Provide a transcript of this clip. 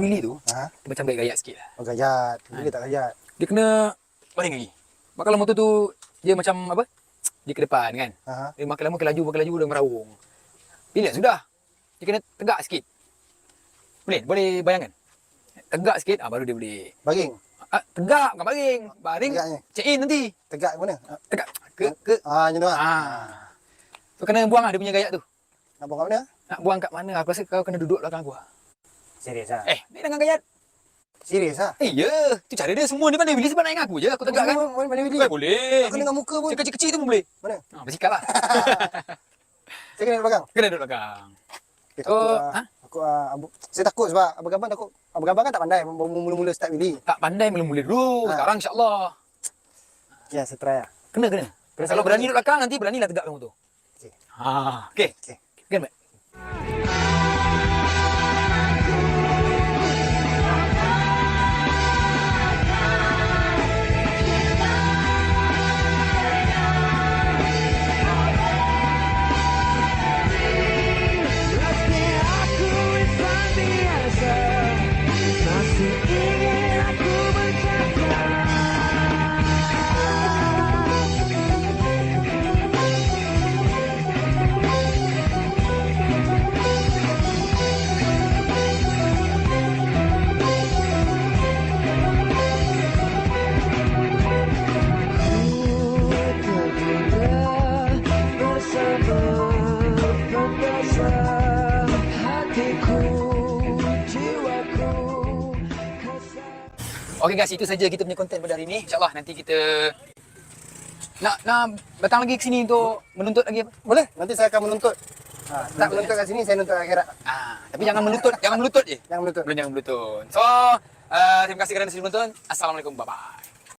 Willy tu, Ha? dia macam gayat-gayat sikit lah. Oh, gayat. Dia tak gayat. Dia kena baring lagi. Sebab kalau motor tu, dia macam apa? Dia ke depan kan. Ha? Dia makin lama makin laju dia merawung. Bila sudah, dia kena tegak sikit. Boleh bayangkan? Tegak sikit, baru dia boleh. Baring. Tegak, bukan baring. Baring, Tegaknya. check in nanti. Tegak ke mana? Tegak. Ke. Macam tu lah. So, kena buang lah dia punya gayat tu. Nak buang kat mana? Nak buang kat mana? Aku rasa kau kena duduk belakang aku lah. Serius lah. Dia dengan gayat. Serius lah. Ya. Tu cara dia semua. Dia pandai Willy sebab nak ingat aku je. Aku tegak kan. Mana Willy? Boleh. Aku dengan muka pun. Kecil-kecil tu pun boleh. Mana? Bersikap lah. Saya kena duduk belakang. Kena duduk belakang. Okay, saya takut sebab Abang Gambang takut. Abang Gambang kan tak pandai. Mula-mula start Willy. Tak pandai mula-mula dulu. Sekarang insyaAllah. Ya, saya try lah. Kena. Kalau berani duduk belakang, nanti beranilah tegakkan motor. Okay. Okay. Okay. Kan, Mat? Okey guys, itu saja kita punya konten pada hari ini. InsyaAllah nanti kita nak datang lagi ke sini untuk menuntut lagi apa? Boleh? Nanti saya akan menuntut. Tak menuntut kat sini, saya nuntut akhirat. Tapi jangan melutut je. Jangan menuntut. Jangan melutut. So, terima kasih kerana sudah menonton. Assalamualaikum. Bye-bye.